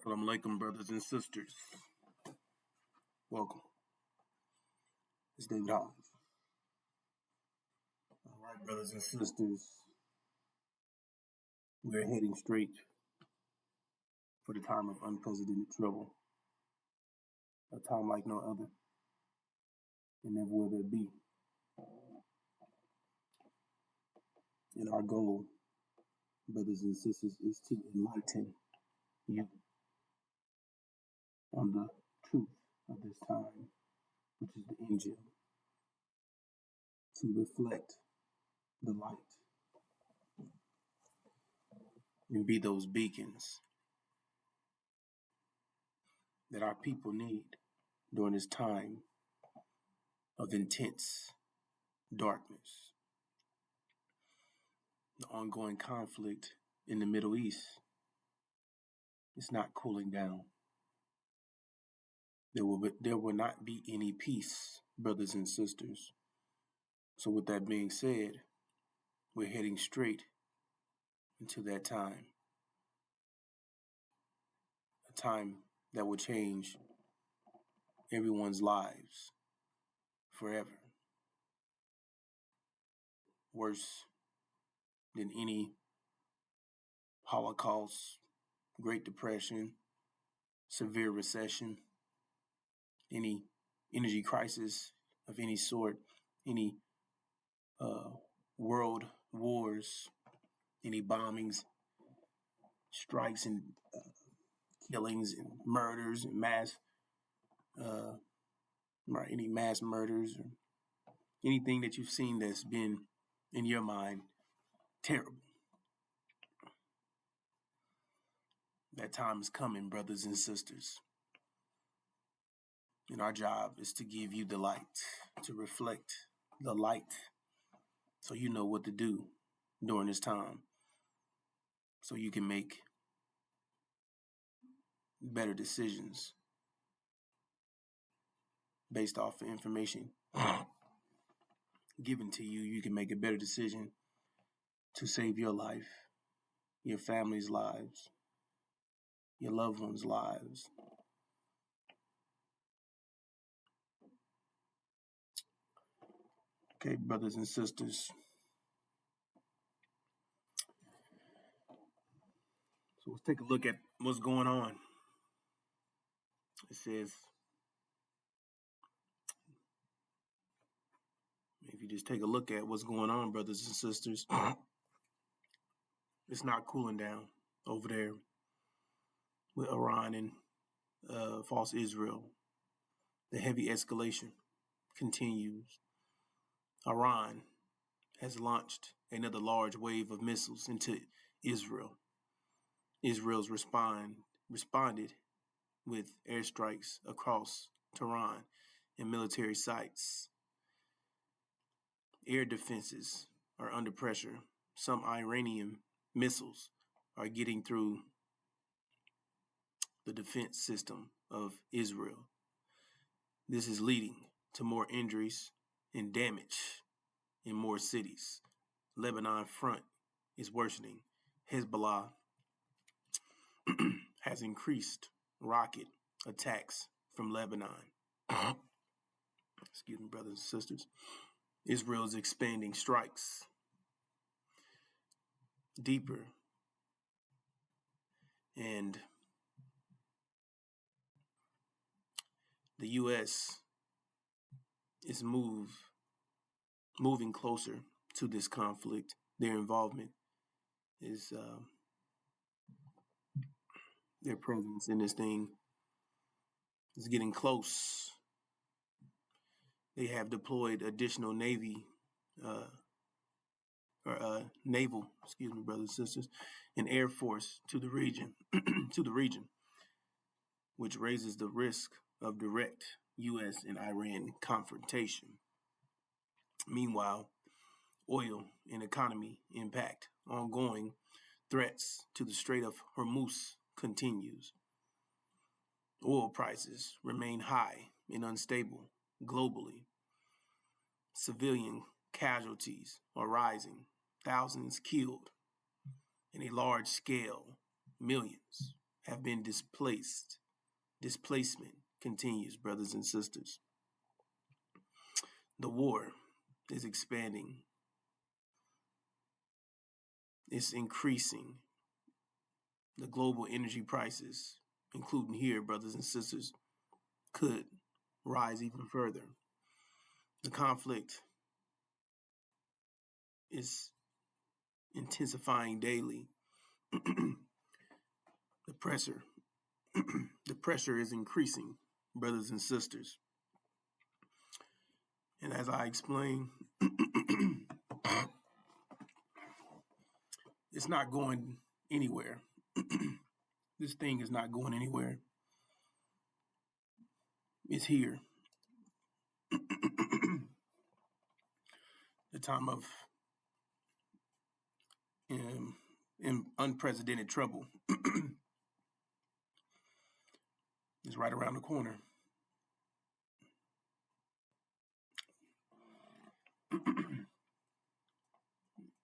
Assalamu alaikum, brothers and sisters. Welcome. It's David Hodge. All right, brothers and sisters. We're heading straight for the time of unprecedented trouble. A time like no other. And never will there be. And our goal, brothers and sisters, is to enlighten you on the truth of this time, which is the Injil, to reflect the light and be those beacons that our people need during this time of intense darkness. The ongoing conflict in the Middle East is not cooling down. There will not be any peace, brothers and sisters. So with that being said, we're heading straight into that time. A time that will change everyone's lives forever. Worse than any Holocaust, Great Depression, severe recession, any energy crisis of any sort, any world wars, any bombings, strikes and killings and murders and any mass murders or anything that you've seen that's been in your mind terrible. That time is coming, brothers and sisters. And our job is to give you the light, to reflect the light, so you know what to do during this time, so you can make better decisions based off of information given to you. You can make a better decision to save your life, your family's lives, your loved ones' lives. Okay, brothers and sisters. So let's take a look at what's going on. It says, if you just take a look at what's going on, brothers and sisters, it's not cooling down over there with Iran and false Israel. The heavy escalation continues. Iran has launched another large wave of missiles into Israel. Israel's responded with airstrikes across Tehran and military sites. Air defenses are under pressure. Some Iranian missiles are getting through the defense system of Israel. This is leading to more injuries and damage in more cities. Lebanon front is worsening. Hezbollah has increased rocket attacks from Lebanon. Excuse me, brothers and sisters. Israel is expanding strikes deeper, and the U.S. is moving closer to this conflict. Their involvement is their presence in this thing is getting close. They have deployed additional naval, brothers and sisters, and Air Force to the region, which raises the risk of direct U.S. and Iran confrontation. Meanwhile, oil and economy impact, ongoing threats to the Strait of Hormuz continues. Oil prices remain high and unstable globally. Civilian casualties are rising, thousands killed, and a large scale, millions have been displaced. Displacement continues, brothers and sisters. The war is expanding. It's increasing. The global energy prices, including here, brothers and sisters, could rise even further. The conflict is intensifying daily. The pressure is increasing, brothers and sisters. And as I explained, it's not going anywhere. This thing is not going anywhere. It's here. The time of unprecedented trouble is right around the corner.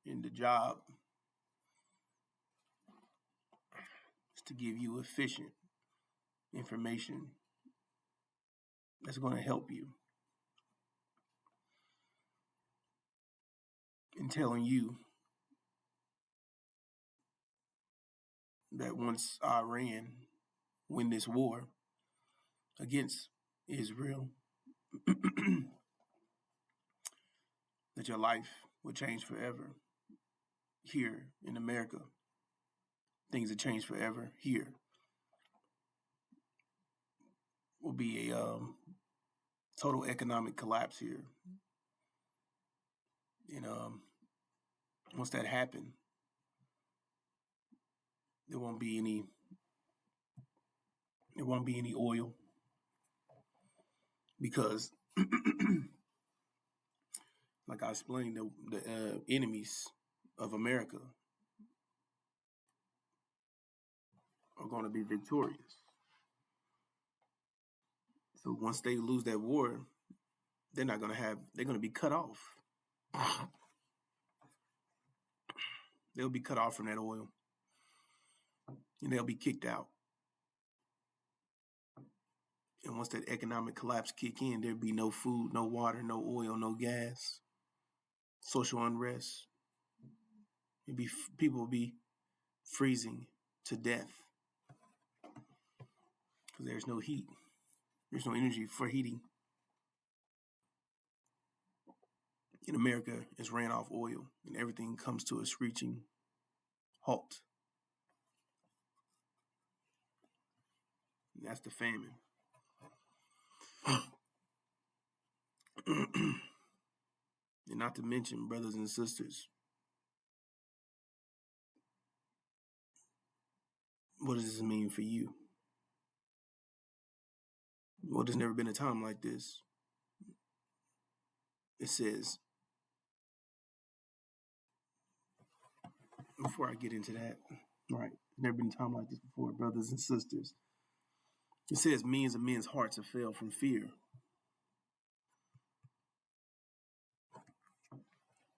And the job is to give you efficient information that's going to help you in telling you that once Iran win this war against Israel, that your life will change forever. Here in America, things that change forever here will be a total economic collapse here. And once that happens, there won't be any oil, because like I explained, the enemies of America are going to be victorious. So once they lose that war, they're going to be cut off. They'll be cut off from that oil, and they'll be kicked out. And once that economic collapse kick in, there'd be no food, no water, no oil, no gas, social unrest. People will be freezing to death because there's no heat. There's no energy for heating. In America, it's ran off oil, and everything comes to a screeching halt. And that's the famine. And not to mention, brothers and sisters, what does this mean for you? Well, there's never been a time like this. It says, before I get into that, right, never been a time like this before, brothers and sisters. It says millions of men's hearts have failed from fear.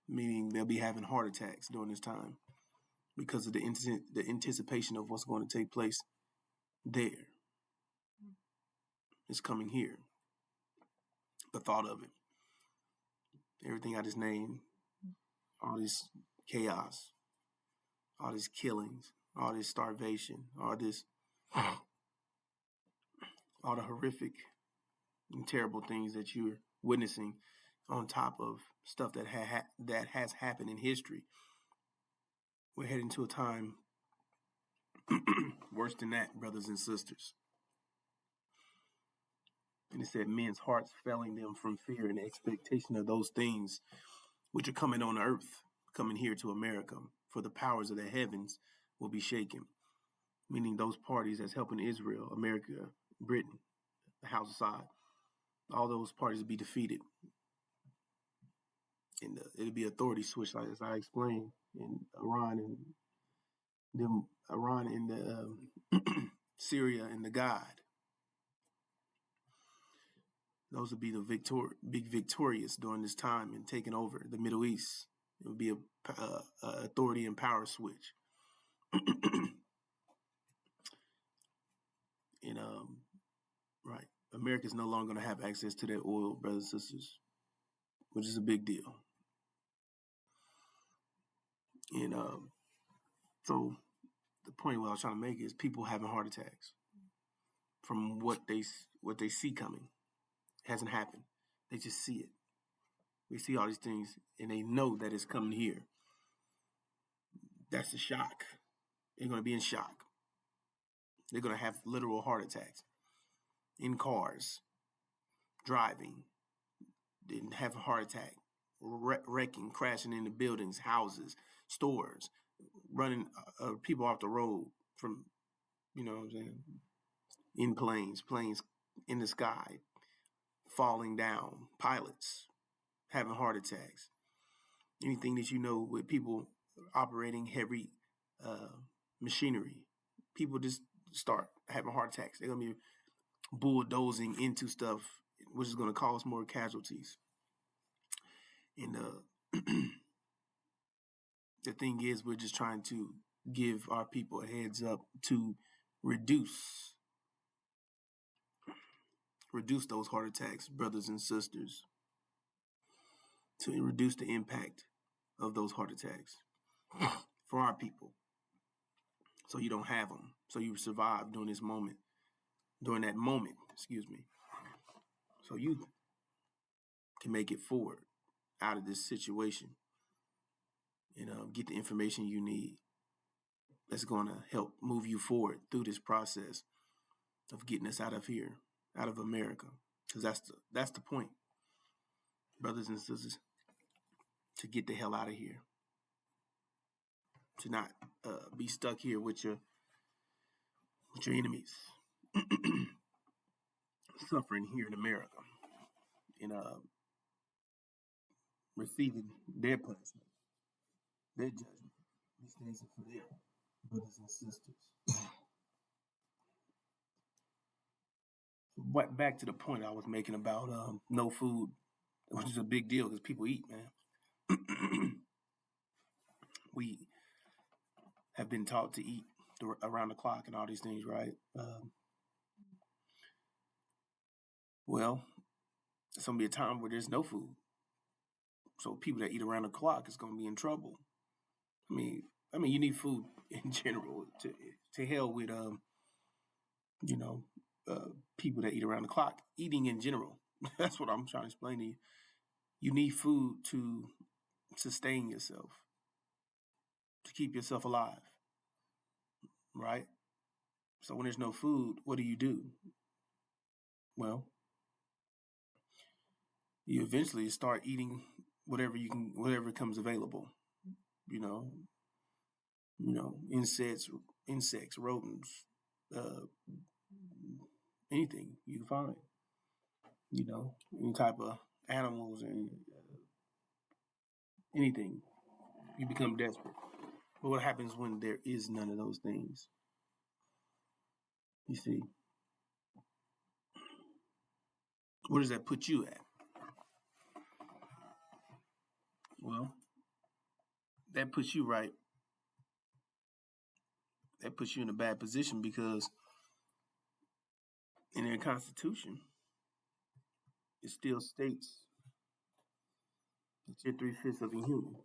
Meaning they'll be having heart attacks during this time because of the anticipation of what's going to take place there. It's coming here. The thought of it. Everything I just named, all this chaos, all these killings, all this starvation, all the horrific and terrible things that you're witnessing, on top of stuff that has happened in history. We're heading to a time worse than that, brothers and sisters. And it said men's hearts failing them from fear and expectation of those things which are coming on earth, coming here to America. For the powers of the heavens will be shaken. Meaning those parties that's helping Israel, America, Britain, the House of Assad, all those parties will be defeated. And it'll be authority switch, like as I explained, in Iran and the Syria and the God. Those will be the big victorious during this time and taking over the Middle East. It will be a authority and power switch. America's no longer going to have access to that oil, brothers and sisters, which is a big deal. And so the point what I was trying to make is people having heart attacks from what they see coming. It hasn't happened. They just see it. We see all these things, and they know that it's coming here. That's the shock. They're going to be in shock. They're going to have literal heart attacks in cars, driving, didn't have a heart attack, wrecking, crashing into buildings, houses, stores, running people off the road from, you know what I'm saying, in planes in the sky, falling down, pilots having heart attacks. Anything that you know with people operating heavy machinery, people just start having heart attacks. They're going to be bulldozing into stuff, which is going to cause more casualties. And the thing is, we're just trying to give our people a heads up to reduce those heart attacks, brothers and sisters, to reduce the impact of those heart attacks for our people. So you don't have them. So you survive during that moment, so you can make it forward out of this situation and get the information you need that's going to help move you forward through this process of getting us out of here, out of America. Because that's the point, brothers and sisters, to get the hell out of here, to not be stuck here with your enemies, suffering here in America, and receiving their punishment, their judgment. These things are for them, brothers and sisters. But back to the point I was making about no food, which is a big deal because people eat, man. We have been taught to eat around the clock and all these things, right? Well, it's going to be a time where there's no food. So people that eat around the clock is going to be in trouble. I mean, you need food in general. To hell with, people that eat around the clock. Eating in general. That's what I'm trying to explain to you. You need food to sustain yourself, to keep yourself alive, right? So when there's no food, what do? Well, you eventually start eating whatever comes available. Insects, rodents, anything you can find. Any type of animals and anything. You become desperate. But what happens when there is none of those things? You see, where does that put you at? Well, that puts you right. That puts you in a bad position because in their Constitution, it still states that you're 3/5 of a human,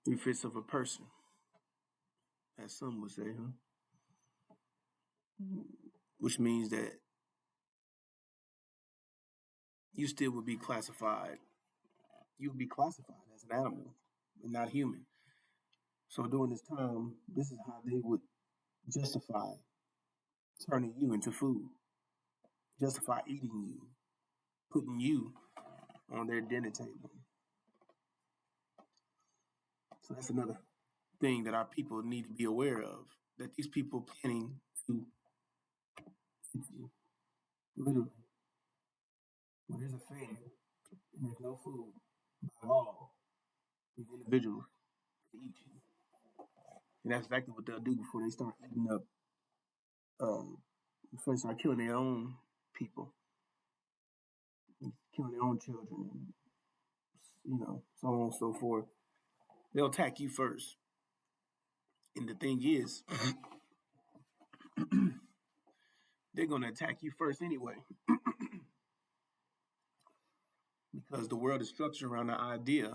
3/5 of a person, as some would say, huh? Which means that you still would be classified. You would be classified as an animal and not human. So during this time, this is how they would justify turning you into food, justify eating you, putting you on their dinner table. So that's another thing that our people need to be aware of, that these people planning to eat you, literally. When there's a famine and there's no food, by law, these individuals to eat you. And that's exactly what they'll do before they start eating up, before they start killing their own people, killing their own children, and, so on and so forth. They'll attack you first. And the thing is, they're going to attack you first anyway. Because the world is structured around the idea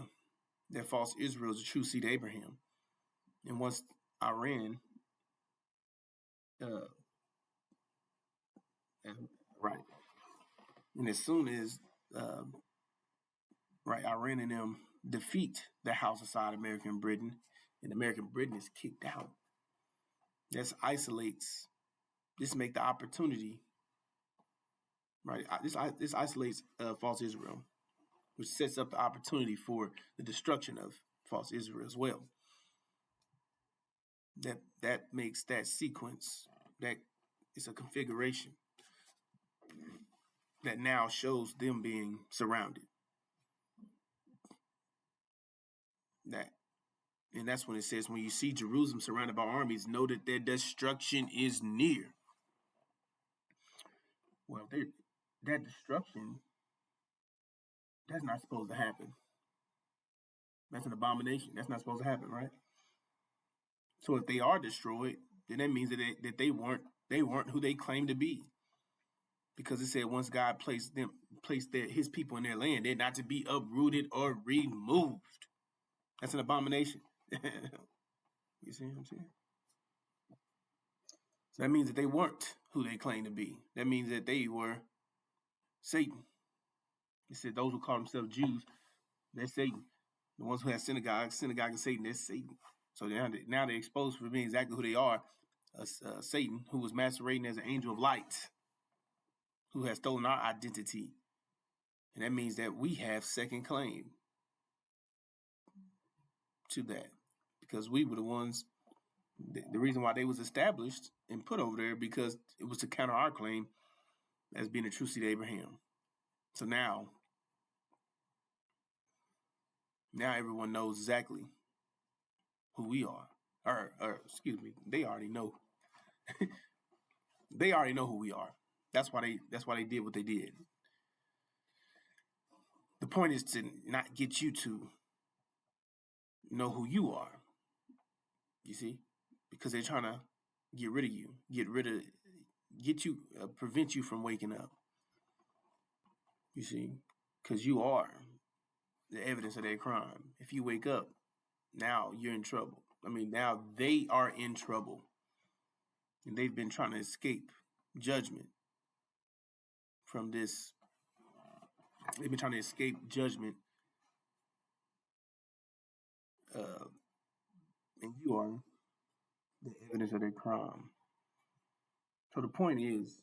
that false Israel is a true seed of Abraham. And once Iran, uh, right, and as soon as, right, Iran and them defeat the House of American Britain, and American Britain is kicked out, this isolates, this make the opportunity, right, this isolates false Israel, which sets up the opportunity for the destruction of false Israel as well. That makes that sequence, that it's a configuration that now shows them being surrounded. And that's when it says, when you see Jerusalem surrounded by armies, know that their destruction is near. Well, that destruction, that's not supposed to happen. That's an abomination. That's not supposed to happen, right? So if they are destroyed, then that means that they weren't who they claim to be. Because it said once God placed his people in their land, they're not to be uprooted or removed. That's an abomination. You see what I'm saying? So that means that they weren't who they claim to be. That means that they were Satan. It said those who call themselves Jews, they're Satan. The ones who have synagogue and Satan, they're Satan. So now they're exposed for being exactly who they are. Satan, who was masquerading as an angel of light, who has stolen our identity. And that means that we have second claim to that, because we were the ones, the reason why they was established and put over there, because it was to counter our claim as being a true seed of Abraham. So now everyone knows exactly who we are. Or excuse me, they already know. They already know who we are. That's why they did what they did. The point is to not get you to know who you are. You see? Because they're trying to get rid of you, prevent you from waking up. You see? Because you are the evidence of their crime. If you wake up, now you're in trouble. I mean, now they are in trouble. And they've been trying to escape judgment from this. They've been trying to escape judgment. And you are the evidence of their crime. So the point is,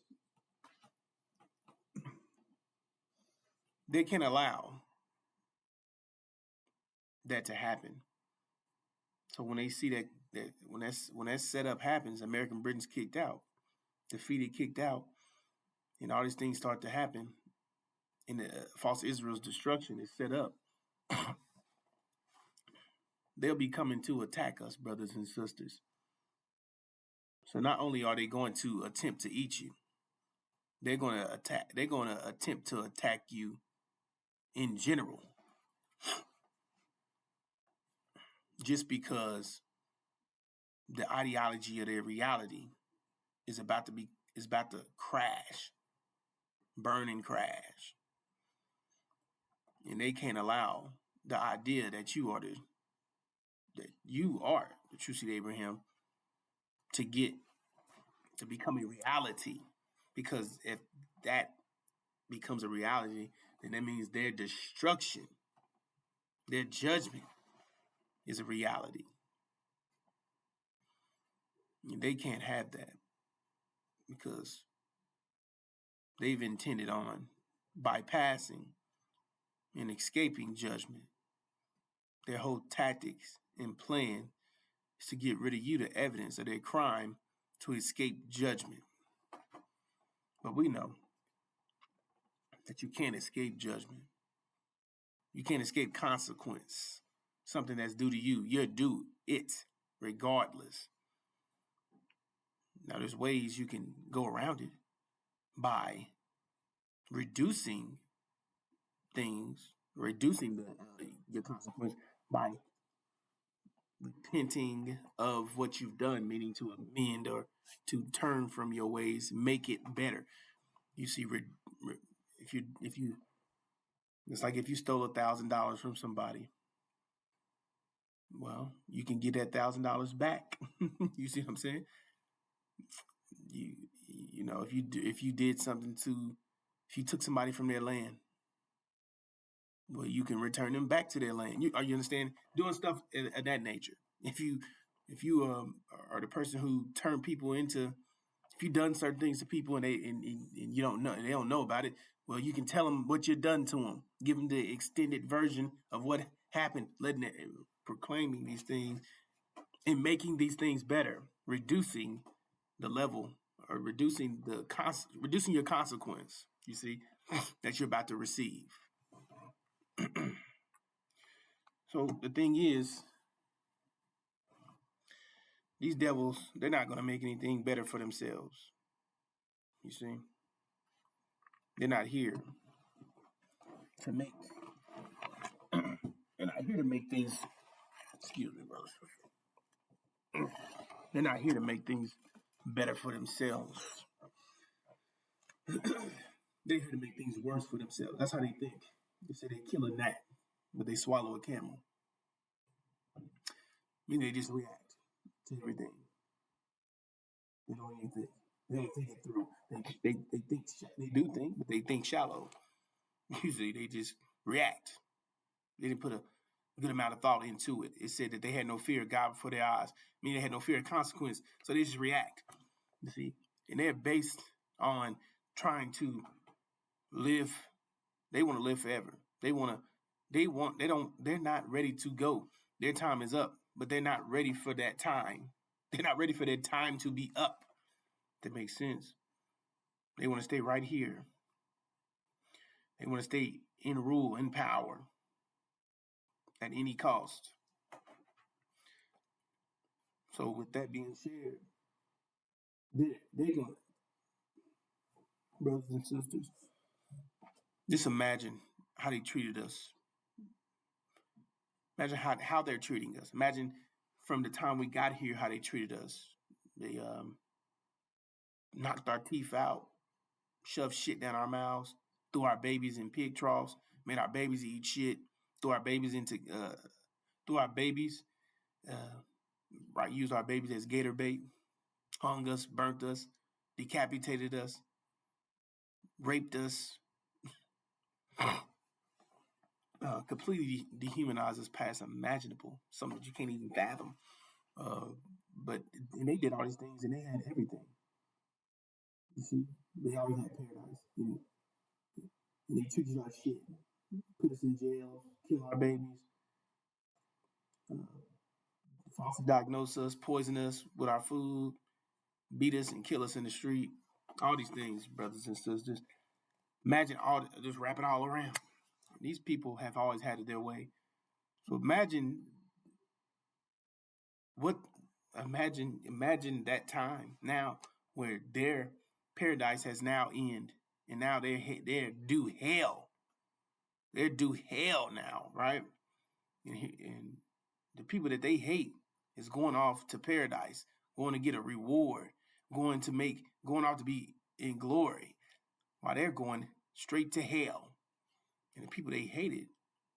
they can allow that to happen. So when they see that when that setup happens, American Britain's kicked out, defeated, kicked out, and all these things start to happen, and the false Israel's destruction is set up, they'll be coming to attack us, brothers and sisters. So not only are they going to attempt to eat you, they're going to attempt to attack you in general. Just because the ideology of their reality is about to crash, burn and crash. And they can't allow the idea that you are the true seed of Abraham to become a reality. Because if that becomes a reality, then that means their destruction, their judgment is a reality. And they can't have that, because they've intended on bypassing and escaping judgment. Their whole tactics and plan is to get rid of you, the evidence of their crime, to escape judgment. But we know that you can't escape judgment. You can't escape consequence. Something that's due to you. You're due it regardless. Now, there's ways you can go around it by reducing things, reducing your consequence by repenting of what you've done, meaning to amend or to turn from your ways, make it better. You see, if you, it's like if you stole $1,000 from somebody, well, you can get that $1,000 back. You see what I'm saying? You you know, if you did something to, if you took somebody from their land, well, you can return them back to their land. You understand? Doing stuff of that nature. If you are the person who turned people into, if you done certain things to people and and you don't know, they don't know about it, well, you can tell them what you done to them. Give them the extended version of what happened, letting it, proclaiming these things and making these things better, reducing the level or reducing your consequence. You see that you're about to receive. So the thing is, these devils, they're not going to make anything better for themselves. You see, they're not here to make. They're not here to make things. Excuse me, brother. They're not here to make things better for themselves. They're here to make things worse for themselves. That's how they think. They say they kill a gnat, but they swallow a camel. I mean, they just react to everything. They don't even think. They don't think it through. They think, they do think, but they think shallow. Usually they just react. They didn't put a good amount of thought into it. It said that they had no fear of God before their eyes. Meaning they had no fear of consequence. So they just react. You see? And they're based on trying to live. They want to live forever. They're not ready to go. Their time is up, but they're not ready for that time. They're not ready for their time to be up. That makes sense. They want to stay right here. They want to stay in rule, in power, at any cost. So with that being said, they're going, brothers and sisters, just imagine how they treated us. Imagine how they're treating us. Imagine from the time we got here, how they treated us. They knocked our teeth out, shoved shit down our mouths, threw our babies in pig troughs, made our babies eat shit, threw our babies, right, used our babies as gator bait, hung us, burnt us, decapitated us, raped us, completely dehumanized us past imaginable, something that you can't even fathom. And they did all these things and they had everything. You see, they always had paradise. And they treated us like shit, put us in jail, kill our babies, falsely diagnose us, poison us with our food, beat us and kill us in the street. All these things, brothers and sisters. Just imagine just wrap it all around. These people have always had it their way. So imagine that time now where their paradise has now ended, and now they're due hell. They're due hell now, right? And the people that they hate is going off to paradise, going to get a reward, going off to be in glory, while they're going straight to hell. And the people they hated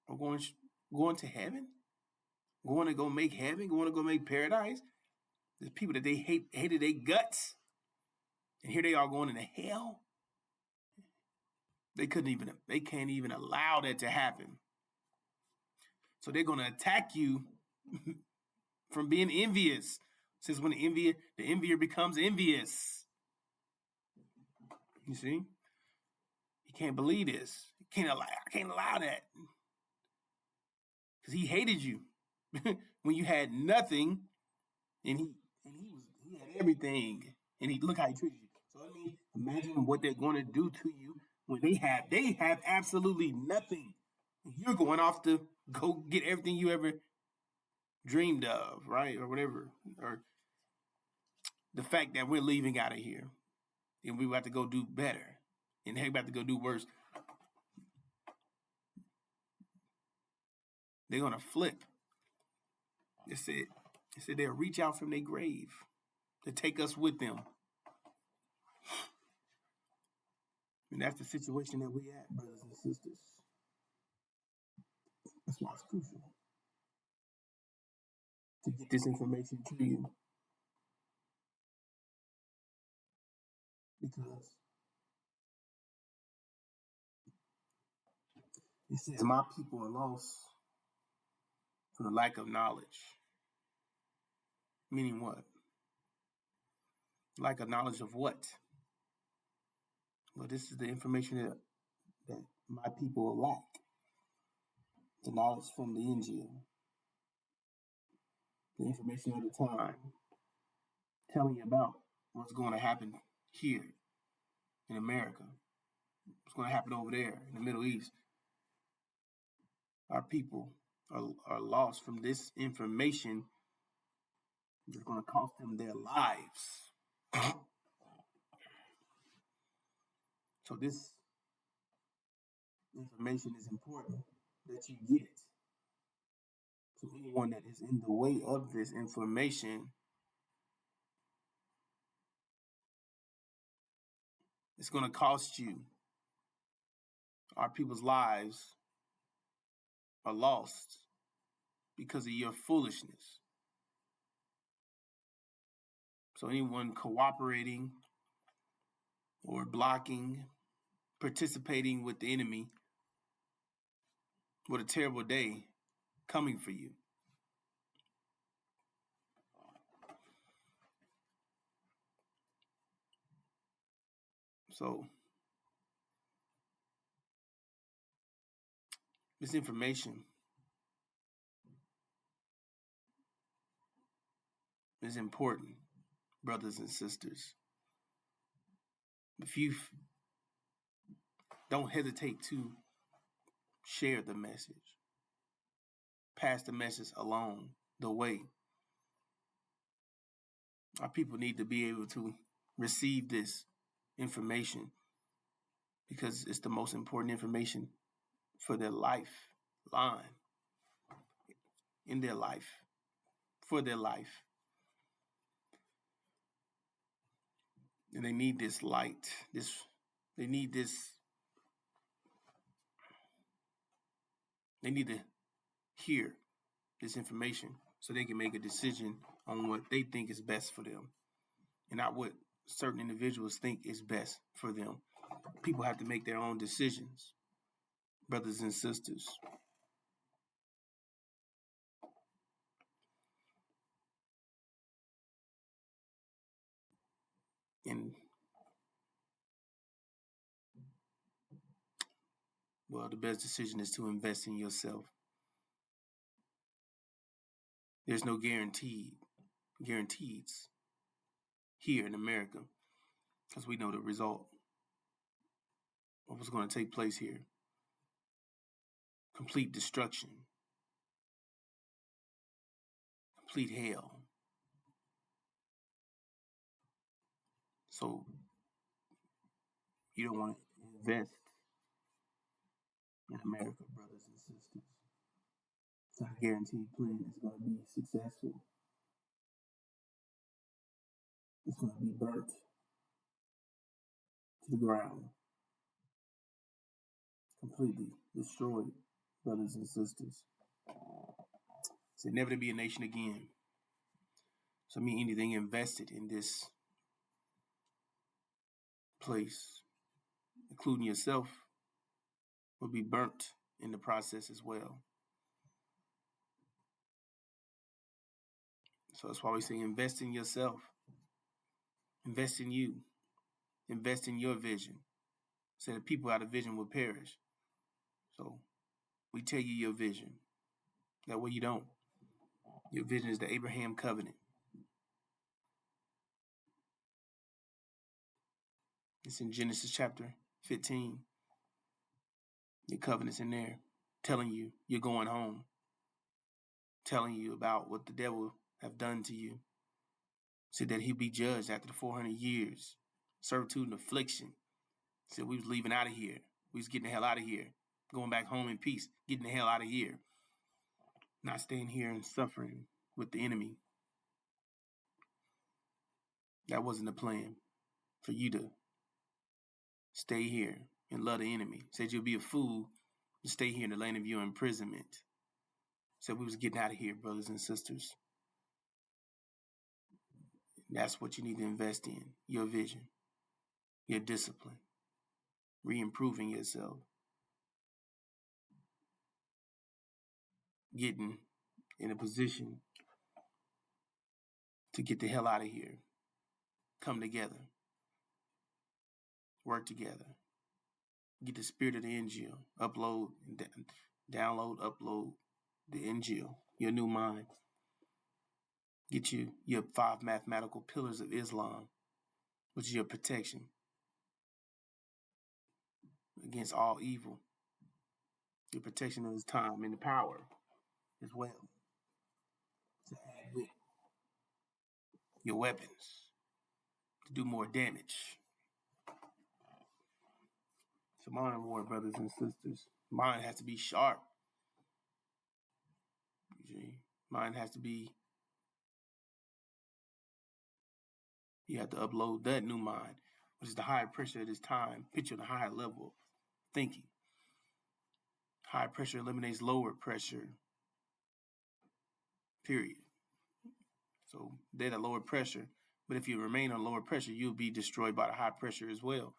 are going to heaven, going to go make heaven, going to go make paradise. The people that they hated their guts, and here they are going into hell. They can't even allow that to happen. So they're going to attack you from being envious. Since when the envier becomes envious. You see? You can't believe this. I can't allow that. Because he hated you when you had nothing, and he had everything, and look how he treated you. So I mean, imagine what they're going to do to you when they have absolutely nothing. You're going off to go get everything you ever dreamed of, right? Or whatever. Or the fact that we're leaving out of here and we're about to go do better and they're about to go do worse. They're going to flip. It said they'll reach out from their grave to take us with them. And that's the situation that we at, brothers and sisters. That's why it's crucial to get this information to you. Because it says, my people are lost for the lack of knowledge. Meaning what? Lack of knowledge of what? Well, this is the information that my people lack. The knowledge from the Injil. The information of the time. Telling you about what's going to happen here in America. What's going to happen over there in the Middle East. Our people are lost from this information that's going to cost them their lives. So this information is important that you get it. So anyone that is in the way of this information, it's going to cost you. Our people's lives are lost because of your foolishness. So anyone cooperating or blocking, participating with the enemy, what a terrible day coming for you. So this information is important, brothers and sisters. If you don't hesitate to share the message, pass the message along the way. Our people need to be able to receive this information because it's the most important information for their lifeline, in their life, for their life. And they need this light, they need to hear this information so they can make a decision on what they think is best for them and not what certain individuals think is best for them. People have to make their own decisions, brothers and sisters. And well, the best decision is to invest in yourself. There's no guarantees here in America because we know the result of what's going to take place here. Complete destruction. Complete hell. So you don't want to invest in America, brothers and sisters. It's not a guaranteed plan that's going to be successful. It's going to be burnt to the ground. Completely destroyed, brothers and sisters. Said never to be a nation again. So anything invested in this place, including yourself, will be burnt in the process as well. So that's why we say invest in yourself. Invest in you. Invest in your vision. So the people out of vision will perish. So we tell you your vision. That way you don't. Your vision is the Abraham covenant. It's in Genesis chapter 15. Your covenant's in there, telling you you're going home, telling you about what the devil have done to you. Said that he'll be judged after the 400 years, servitude and affliction. Said we was leaving out of here. We was getting the hell out of here, going back home in peace, getting the hell out of here, not staying here and suffering with the enemy. That wasn't the plan for you to stay here and love the enemy. Said you'll be a fool to stay here in the land of your imprisonment. Said we was getting out of here, brothers and sisters. That's what you need to invest in, your vision, your discipline, re-improving yourself, getting in a position to get the hell out of here. Come together, work together, get the spirit of the Injil, upload, download, upload the Injil, your new mind. Get you your 5 mathematical pillars of Islam, which is your protection against all evil, your protection of his time and the power as well to add with your weapons to do more damage. So mind war, brothers and sisters. Mind has to be sharp. Mind has to be, you have to upload that new mind, which is the high pressure of this time, picture the higher level of thinking. High pressure eliminates lower pressure, period. So they're at lower pressure, but if you remain on lower pressure, you'll be destroyed by the high pressure as well.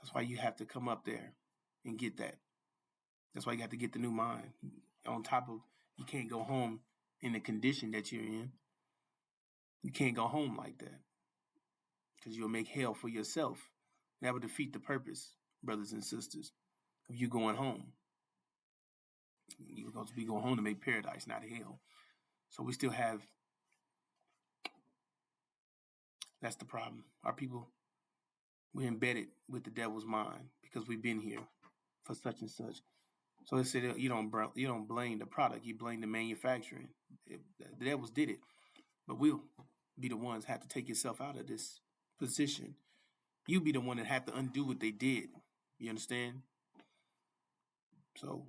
That's why you have to come up there and get that. That's why you have to get the new mind. On top of, you can't go home in the condition that you're in. You can't go home like that because you'll make hell for yourself. That would defeat the purpose, brothers and sisters, of you going home. You're supposed to be going home to make paradise, not hell. So we still have, that's the problem. Our people, we're embedded with the devil's mind because we've been here for such and such. So they said you don't blame the product, you blame the manufacturing. The devils did it, but we'll be the ones have to take yourself out of this position. You be the one that have to undo what they did. You understand? So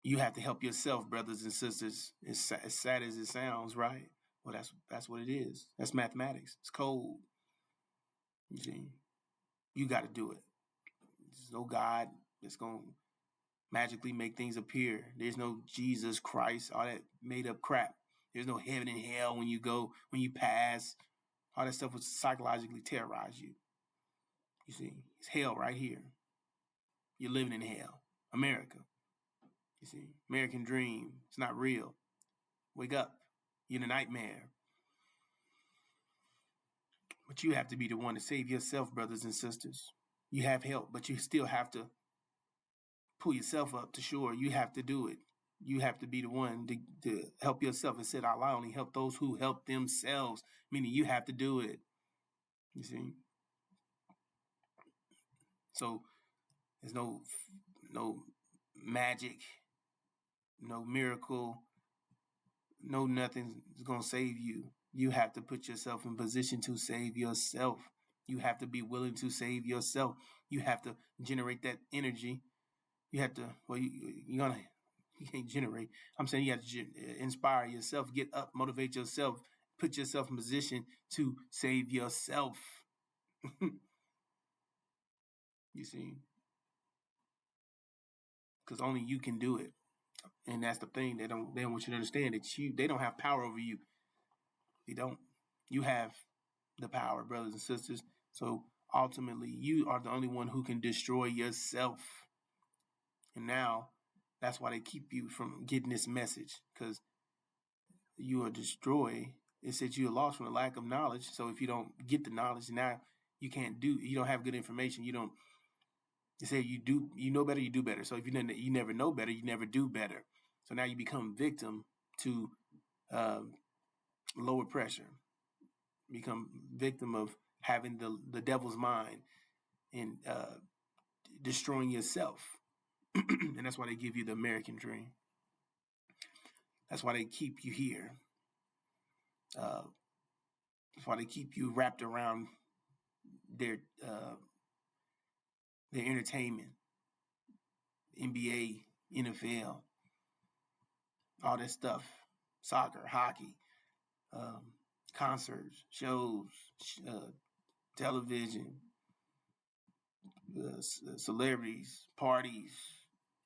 you have to help yourself, brothers and sisters. As sad as it sounds, right? Well, that's what it is. That's mathematics. It's code. You see, you got to do it. There's no God that's gonna magically make things appear. There's no Jesus Christ, all that made up crap. There's no heaven and hell when you pass. All that stuff would psychologically terrorize you. You see, it's hell right here. You're living in hell. America. You see, American dream. It's not real. Wake up. You're in a nightmare. But you have to be the one to save yourself, brothers and sisters. You have help, but you still have to pull yourself up to shore. You have to do it. You have to be the one to help yourself. It said, Allah only help those who help themselves, meaning you have to do it. You see? So there's no magic, no miracle, no nothing is going to save you. You have to put yourself in position to save yourself. You have to be willing to save yourself. You have to generate that energy. You have to, well, you can't generate. I'm saying you have to inspire yourself, get up, motivate yourself, put yourself in position to save yourself. You see? Because only you can do it. And that's the thing. They don't want you to understand that they don't have power over you. They don't. You have the power, brothers and sisters. So ultimately, you are the only one who can destroy yourself. And now, that's why they keep you from getting this message, because you are destroyed. It said you are lost from the lack of knowledge. So if you don't get the knowledge, now you don't have good information. They say you know better, you do better. So if you never know better, you never do better. So now you become victim to lower pressure, become victim of having the devil's mind and destroying yourself. And that's why they give you the American dream. That's why they keep you here. That's why they keep you wrapped around their entertainment, NBA, NFL, all that stuff. soccer, hockey, concerts, shows, television, celebrities, parties,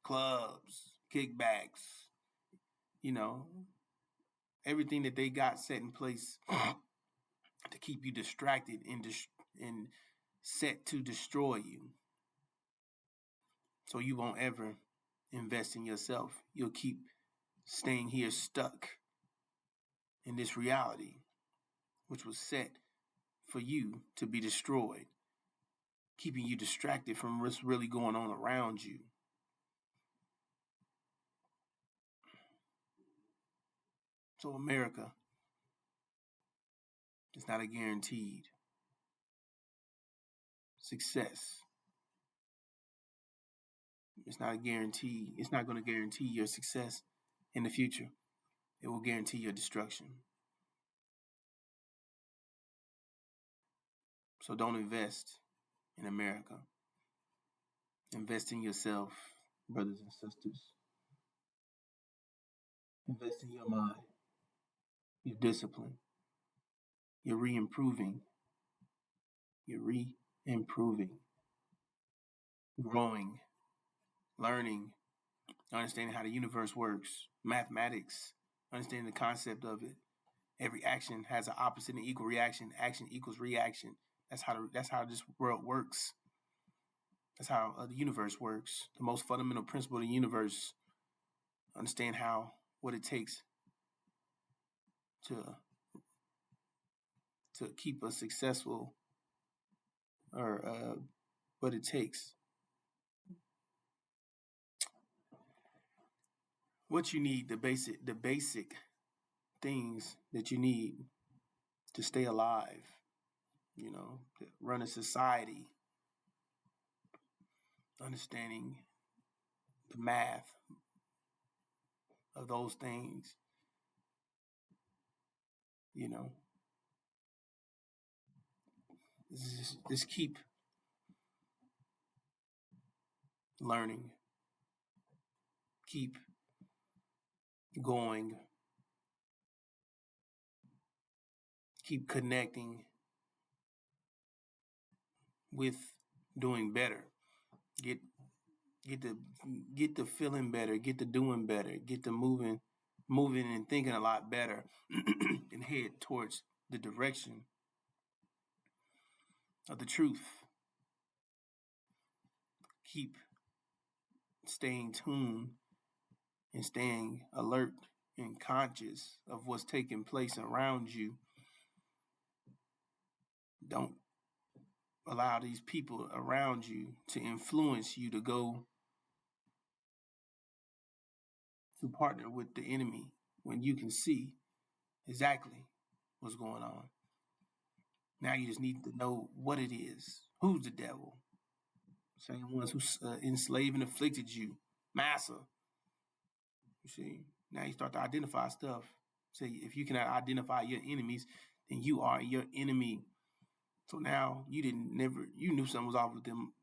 clubs, kickbacks, you know, everything that they got set in place to keep you distracted and set to destroy you. So you won't ever invest in yourself. You'll keep staying here stuck in this reality, which was set for you to be destroyed, keeping you distracted from what's really going on around you. So America is not a guaranteed success. It's not a guarantee. It's not going to guarantee your success in the future. It will guarantee your destruction. So don't invest in America. Invest in yourself, brothers and sisters. Invest in your mind, your discipline. You're re-improving. You're re-improving. Growing, learning, understanding how the universe works, mathematics, understanding the concept of it. Every action has an opposite and equal reaction. Action equals reaction. That's how this world works. That's how the universe works. The most fundamental principle of the universe. Understand what it takes to keep us successful, or what it takes. What you need, the basic things that you need to stay alive, to run a society, understanding the math of those things, just keep learning, keep going, keep connecting with doing better. Get the feeling better, get the doing better, get the moving and thinking a lot better, and head towards the direction of the truth. Keep staying tuned and staying alert and conscious of what's taking place around you. Don't allow these people around you to influence you to go to partner with the enemy when you can see exactly what's going on. Now you just need to know what it is. Who's the devil? Same ones who enslaved and afflicted you. Massa. You see, now you start to identify stuff. Say, if you cannot identify your enemies, then you are your enemy. So now you knew something was off with them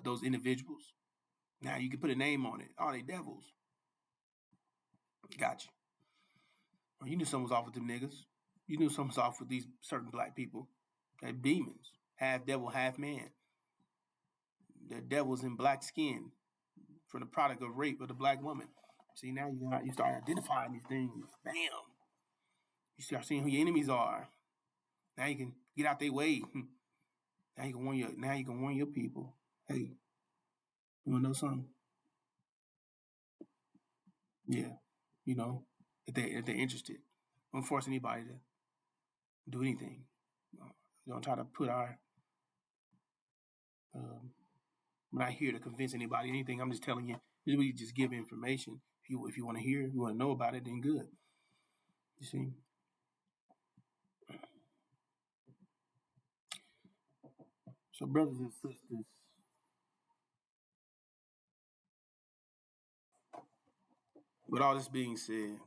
those individuals. Now you can put a name on it. Oh, they devils. Got you. Or you knew something was off with them niggas. You knew something was off with these certain black people. They're demons. Half devil, half man. They're devils in black skin from the product of rape of the black woman. See, now you start identifying these things. Bam. You start seeing who your enemies are. Now you can get out their way. Now you can warn your people. Hey, you wanna know something? Yeah, if they're interested. Don't force anybody to do anything. Don't try to put our. I'm not here to convince anybody anything. I'm just telling you. We just give information. If you want to hear, if you want to know about it, then good. You see. So, brothers and sisters, with all this being said,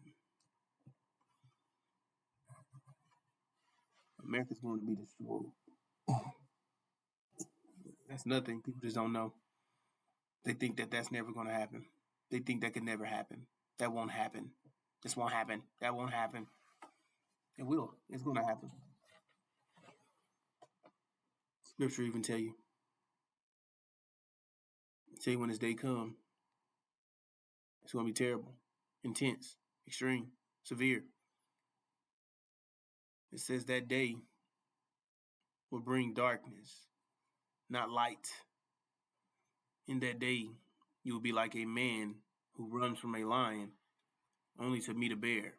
America's going to be destroyed. That's nothing. People just don't know. They think that that's never going to happen. They think that could never happen. That won't happen. This won't happen. That won't happen. It will. It's going to happen. Scripture even tell you when this day come, it's going to be terrible, intense, extreme, severe. It says that day will bring darkness, not light. In that day, you will be like a man who runs from a lion only to meet a bear.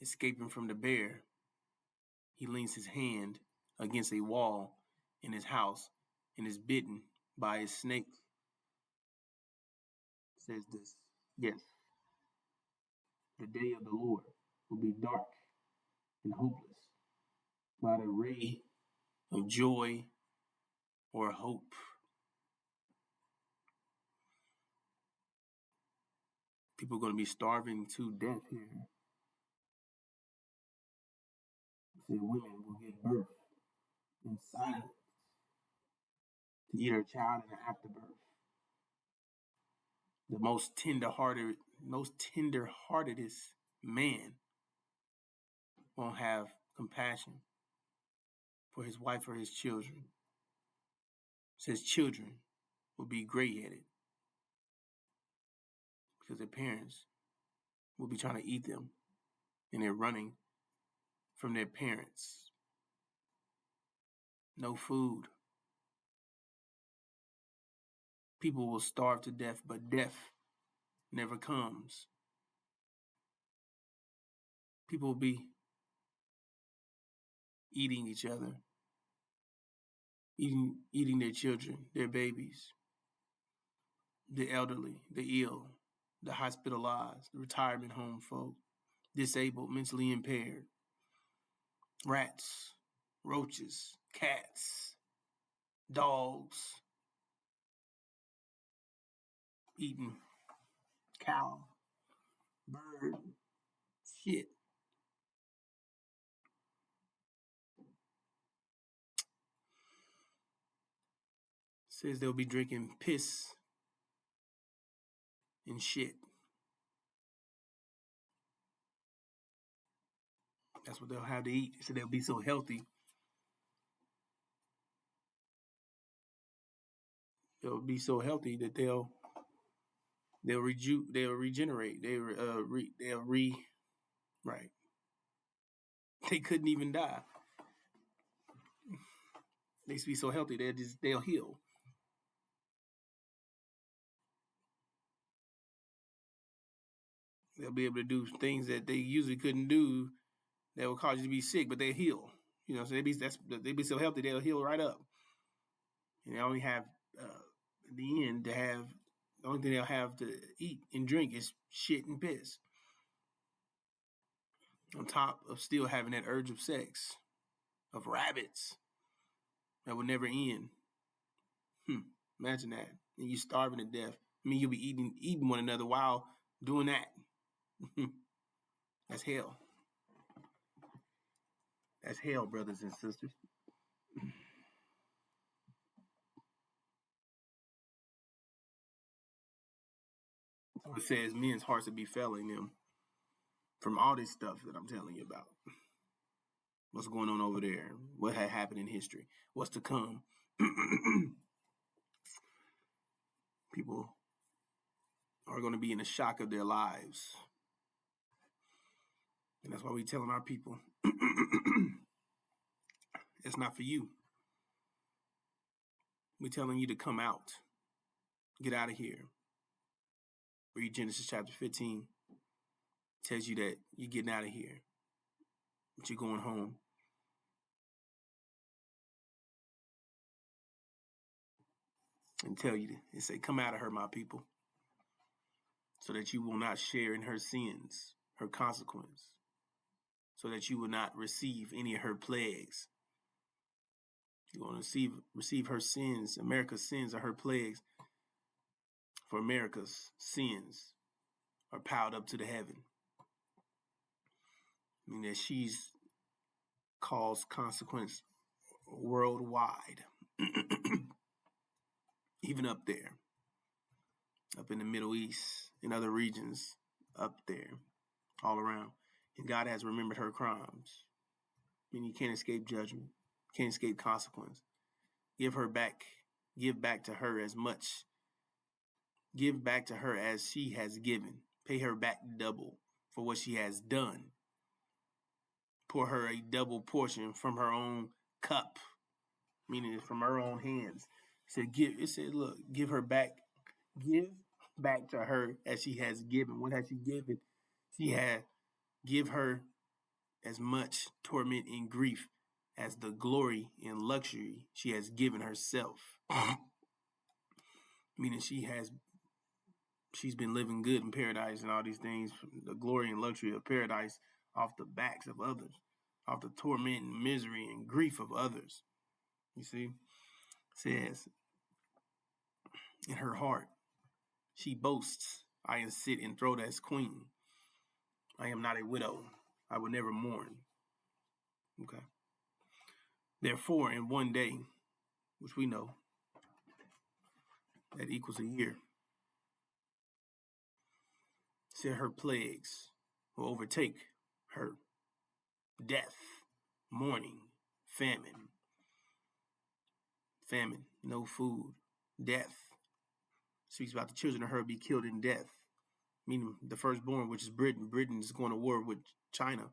Escaping from the bear, he leans his hand against a wall in his house and is bitten by a snake. It says this, yes, the day of the Lord will be dark and hopeless, without a ray of joy or hope. People are going to be starving to death here. The women will give birth in silence to eat her child in the afterbirth. The most tender-heartedest man won't have compassion for his wife or his children. It says children will be gray-headed because their parents will be trying to eat them and they're running from their parents. No food. People will starve to death, but death never comes. People will be eating each other, eating their children, their babies, the elderly, the ill, the hospitalized, the retirement home folk, disabled, mentally impaired, rats, roaches, cats, dogs, eating cow, bird, shit. Says they'll be drinking piss and shit. That's what they'll have to eat. So they'll be so healthy. They'll be so healthy that they'll regenerate. Right. They couldn't even die. They be so healthy they'll heal. They'll be able to do things that they usually couldn't do that will cause you to be sick, but they heal. You know, so they be so healthy they'll heal right up. And they only have at the end to have the only thing they'll have to eat and drink is shit and piss. On top of still having that urge of sex, of rabbits that will never end. Imagine that. And you starving to death. I mean, you'll be eating one another while doing that. That's hell. That's hell, brothers and sisters. So it says men's hearts will be failing them from all this stuff that I'm telling you about. What's going on over there? What had happened in history? What's to come? People are going to be in the shock of their lives. And that's why we're telling our people, it's not for you. We're telling you to come out. Get out of here. Read Genesis chapter 15. Tells you that you're getting out of here. But you're going home. And tell you and say, come out of her, my people. So that you will not share in her sins, her consequence. So that you will not receive any of her plagues. You're going to receive her sins. America's sins are her plagues. For America's sins are piled up to the heaven. I mean that she's caused consequence worldwide. Even up there. Up in the Middle East, in other regions, up there. all around. And God has remembered her crimes. Meaning you can't escape judgment, can't escape consequence. Give back to her as much. Give back to her as she has given. Pay her back double for what she has done. Pour her a double portion from her own cup, meaning from her own hands. It said, look, give back to her as she has given. What has she given? Give her as much torment and grief as the glory and luxury she has given herself. Meaning she's been living good in paradise and all these things, the glory and luxury of paradise off the backs of others, off the torment and misery and grief of others. You see? It says, in her heart, she boasts, I am sit enthroned as queen. I am not a widow. I will never mourn. Okay. Therefore, in one day, which we know, that equals a year, said her plagues will overtake her. Death, mourning, famine, no food, death. Speaks about the children of her be killed in death. Meaning the firstborn, which is Britain. Britain is going to war with China.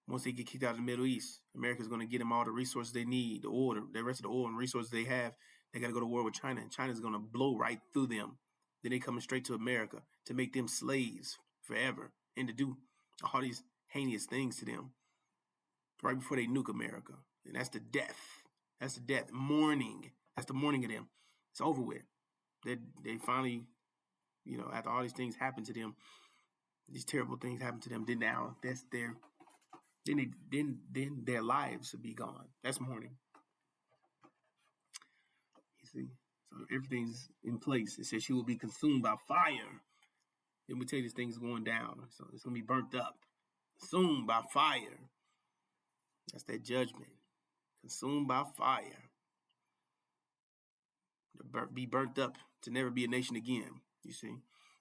Once they get kicked out of the Middle East, America's going to get them all the resources they need, the oil, the rest of the oil and resources they have. They got to go to war with China, and China's going to blow right through them. Then they coming straight to America to make them slaves forever and to do all these heinous things to them right before they nuke America. And that's the death. That's the death. Mourning. That's the mourning of them. It's over with. They finally, after all these things happen to them, these terrible things happen to them, then now that's then their lives will be gone. That's mourning. You see? So everything's in place. It says she will be consumed by fire. Then we tell you this thing's going down. So it's going to be burnt up. Consumed by fire. That's that judgment. Consumed by fire. To be burnt up, to never be a nation again. You see?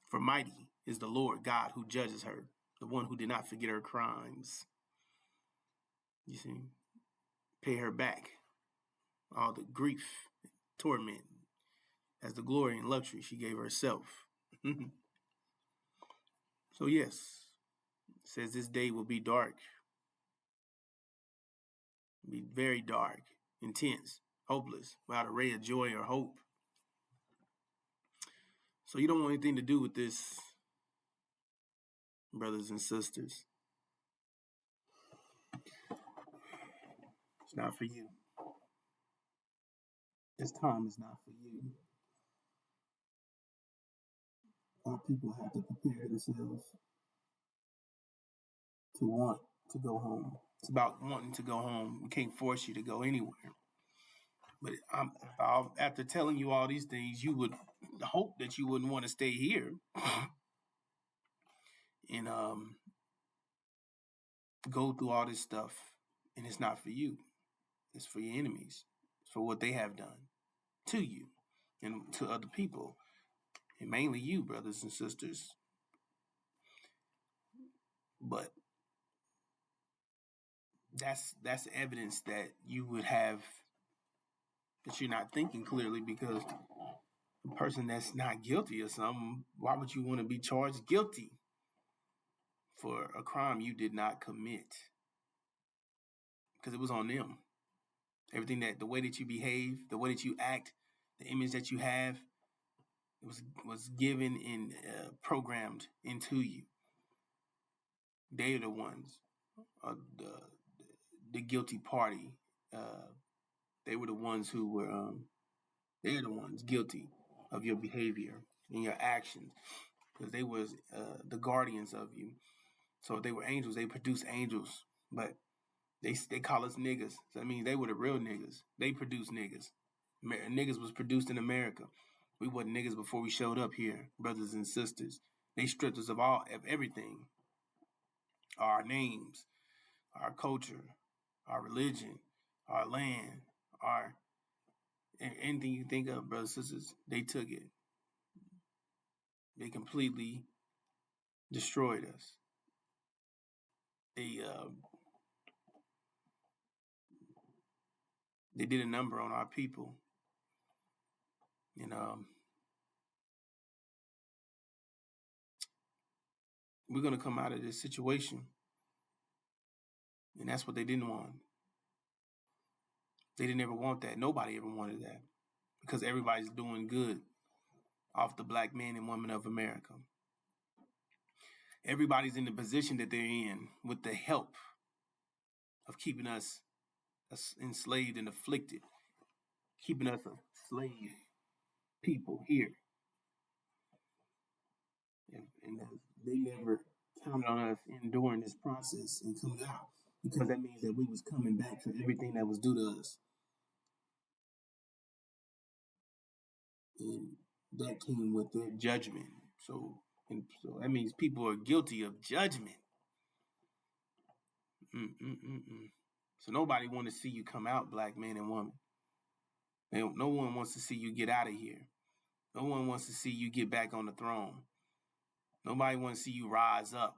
For mighty is the Lord God who judges her, the one who did not forget her crimes. You see? Pay her back all the grief, torment, as the glory and luxury she gave herself. So yes, it says this day will be dark, be very dark, intense, hopeless, without a ray of joy or hope. So you don't want anything to do with this, brothers and sisters. It's not for you. This time is not for you. Our people have to prepare themselves to want to go home. It's about wanting to go home. We can't force you to go anywhere. But after telling you all these things, you would hope that you wouldn't want to stay here and go through all this stuff. And it's not for you. It's for your enemies. It's for what they have done to you and to other people. And mainly you, brothers and sisters. But that's evidence that you would have, that you're not thinking clearly, because a person that's not guilty of something, why would you want to be charged guilty for a crime you did not commit? Because it was on them. Everything, that the way that you behave, the way that you act, the image that you have, it was given and programmed into you. They are the ones, the guilty party. They were the ones who were, they're the ones guilty of your behavior and your actions, because they was the guardians of you. So if they were angels, they produced angels, but they call us niggas. So that means they were the real niggas. They produced niggas. Niggas was produced in America. We wasn't niggas before we showed up here, brothers and sisters. They stripped us of everything. Our names, our culture, our religion, our land, anything you think of, brothers and sisters, they took it. They completely destroyed us. they they did a number on our people, and we're gonna come out of this situation, and that's what they didn't want. They didn't ever want that. Nobody ever wanted that, because everybody's doing good off the black man and woman of America. Everybody's in the position that they're in with the help of keeping us enslaved and afflicted, keeping us a slave people here. And they never counted on us enduring this process and coming out, because that means that we was coming back for everything that was due to us. And that came with their judgment. So that means people are guilty of judgment. So nobody want to see you come out, black man and woman. No one wants to see you get out of here. No one wants to see you get back on the throne. Nobody wants to see you rise up.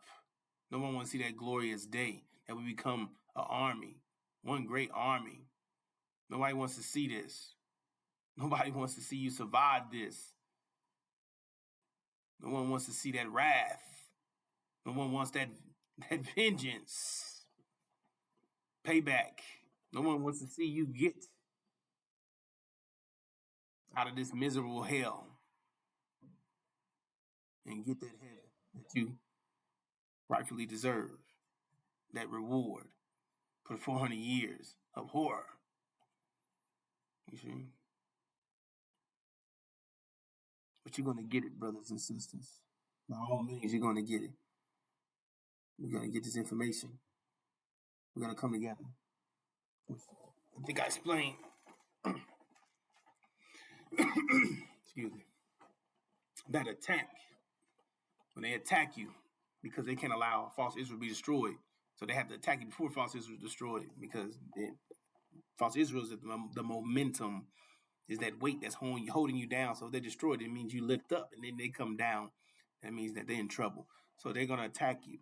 No one wants to see that glorious day that we become an army, one great army. Nobody wants to see this. Nobody wants to see you survive this. No one wants to see that wrath. No one wants that vengeance, payback. No one wants to see you get out of this miserable hell and get that heaven that you rightfully deserve, that reward for 400 years of horror. You see? But you're going to get it, brothers and sisters. By all means, you're going to get it. We're going to get this information. We're going to come together. I think I explained. Excuse me. That attack, when they attack you, because they can't allow false Israel to be destroyed. So they have to attack you before false Israel is destroyed, because false Israel is the momentum, is that weight that's holding you down. So if they're destroyed, it means you lift up, and then they come down. That means that they're in trouble. So they're going to attack you.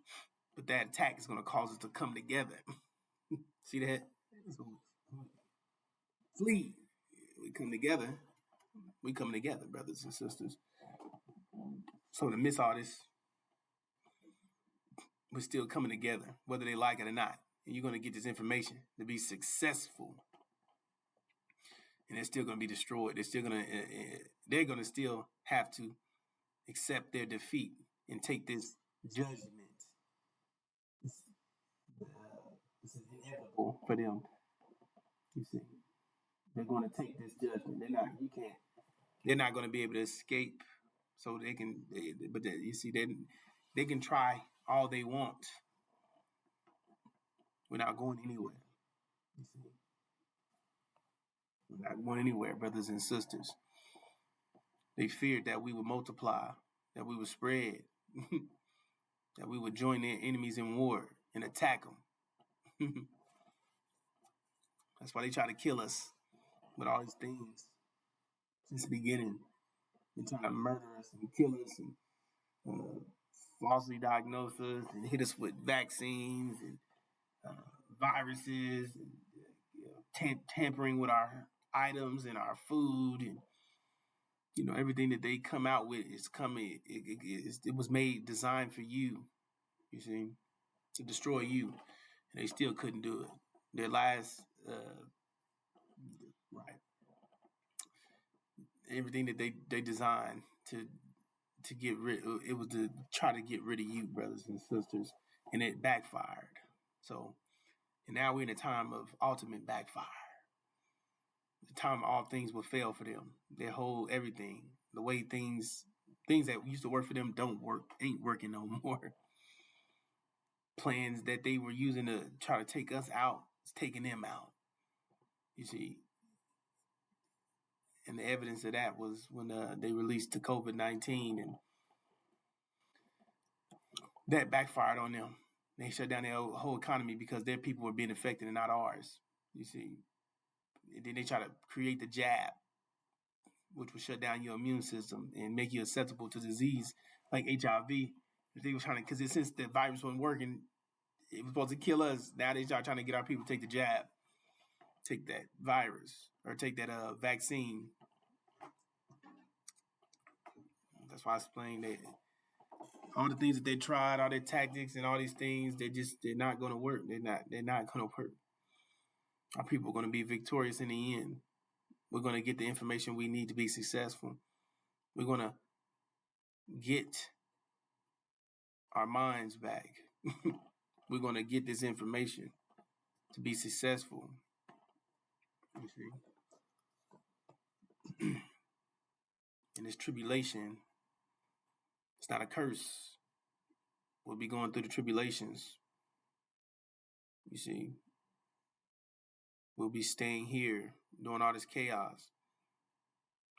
But that attack is going to cause us to come together. See that? So, flee. We come together. We come together, brothers and sisters. So to miss all this, we're still coming together, whether they like it or not. And you're going to get this information to be successful. And they're still going to be destroyed. They're going to still have to accept their defeat and take this judgment. This is inevitable for them. You see, they're going to take this judgment. They're not going to be able to escape. So they can, they can try all they want. We're not going anywhere. You see, we're not going anywhere, brothers and sisters. They feared that we would multiply, that we would spread, that we would join their enemies in war and attack them. That's why they try to kill us with all these things since the beginning. They're trying to murder us and kill us and falsely diagnose us and hit us with vaccines and viruses and tampering with our items and our food, and everything that they come out with is coming. It was designed for you. You see, to destroy you, and they still couldn't do it. Their last, right? Everything that they designed to get rid, it was to try to get rid of you, brothers and sisters, and it backfired. So, and now we're in a time of ultimate backfire. The time all things will fail for them. Their whole everything, the way things that used to work for them ain't working no more. Plans that they were using to try to take us out, it's taking them out. You see, and the evidence of that was when they released the COVID-19, and that backfired on them. They shut down their whole economy because their people were being affected and not ours. You see, and then they try to create the jab, which would shut down your immune system and make you susceptible to disease like HIV. They were trying to, because since the virus wasn't working, It was supposed to kill us. Now they start trying to get our people to take the jab, take that virus, or take that vaccine. That's why I explained that all the things that they tried, all their tactics and all these things, they're not going to work. They're not going to work. Our people are going to be victorious in the end. We're going to get the information we need to be successful. We're going to get our minds back. We're going to get this information to be successful. You see? And this tribulation, it's not a curse. We'll be going through the tribulations. You see? We'll be staying here doing all this chaos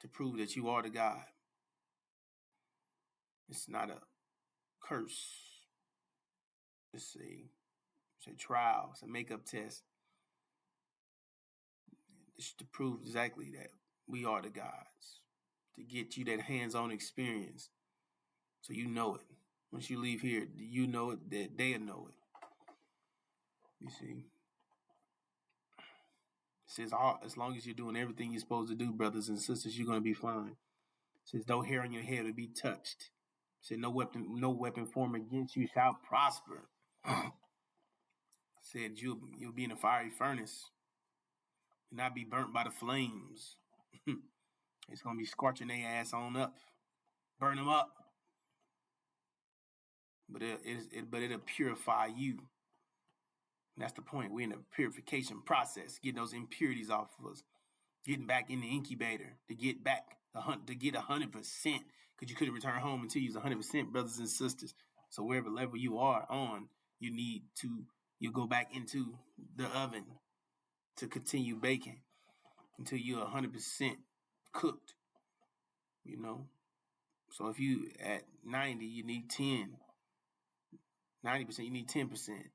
to prove that you are the God. It's not a curse. It's a trial. It's a makeup test. It's to prove exactly that we are the gods. To get you that hands-on experience. So you know it. Once you leave here, you know it, that they'll know it. You see? It says, as long as you're doing everything you're supposed to do, brothers and sisters, you're going to be fine. It says, no hair on your head will be touched. It said, no weapon formed against you shall prosper. It said, you'll be in a fiery furnace and not be burnt by the flames. It's going to be scorching their ass on up. Burn them up. But it'll purify you. And that's the point. We're in a purification process, getting those impurities off of us, getting back in the incubator to get 100%, because you couldn't return home until you was 100%, brothers and sisters. So wherever level you are on, you go back into the oven to continue baking until you're 100% cooked. You know, so if you at 90, you need 90%, you need 10%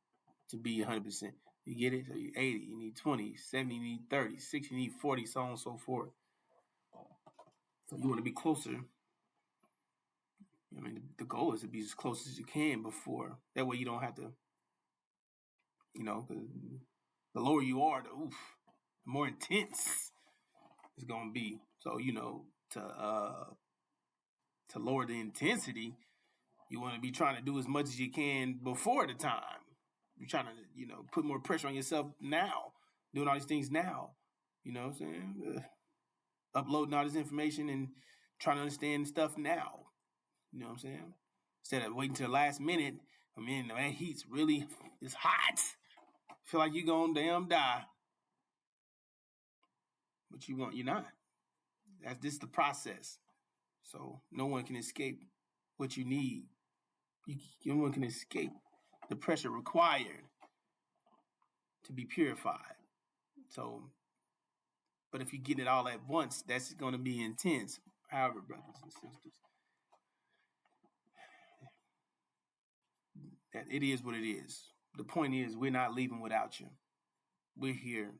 to be 100%. You get it? So you're 80, you need 20, 70, you need 30, 60, you need 40, so on and so forth. So you want to be closer. I mean, the goal is to be as close as you can before. That way you don't have to, the lower you are, the more intense it's going to be. So, to lower the intensity, you want to be trying to do as much as you can before the time. You're trying to, put more pressure on yourself now, doing all these things now. You know what I'm saying? Uploading all this information and trying to understand stuff now. You know what I'm saying? Instead of waiting till the last minute. I mean, that heat's really, it's hot. Feel like you're going to damn die. But you're not. This is the process. So no one can escape what you need. No one can escape the pressure required to be purified. So, but if you get it all at once, that's going to be intense. However, brothers and sisters, that it is what it is. The point is, we're not leaving without you. We're here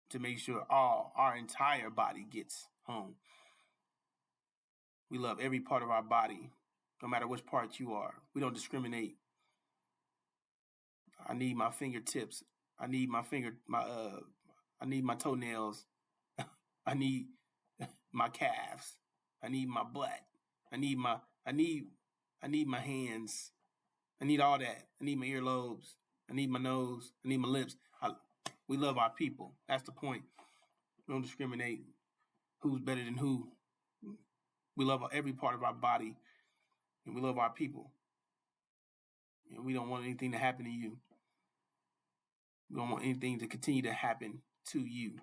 to make sure our entire body gets home. We love every part of our body, no matter which part you are. We don't discriminate. I need my fingertips. I need my toenails. I need my calves. I need my butt. I need my hands. I need all that. I need my earlobes. I need my nose. I need my lips. We love our people. That's the point. We don't discriminate who's better than who. We love every part of our body, and we love our people. And we don't want anything to happen to you. We don't want anything to continue to happen to you.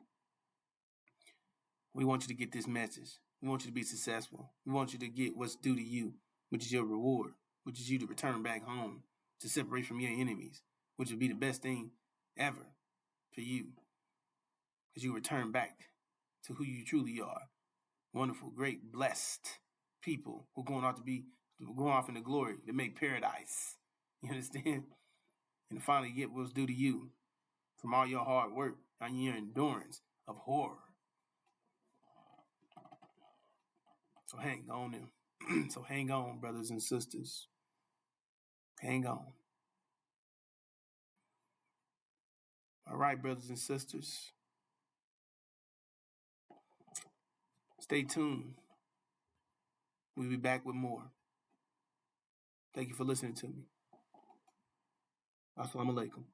We want you to get this message. We want you to be successful. We want you to get what's due to you, which is your reward, which is you to return back home, to separate from your enemies, which would be the best thing ever for you. Because you return back to who you truly are. Wonderful, great, blessed people who are going off into glory to make paradise. You understand? And finally get what's due to you from all your hard work and your endurance of horror. So hang on, brothers and sisters. Hang on. All right, brothers and sisters, stay tuned. We'll be back with more. Thank you for listening to me. Assalamu alaikum.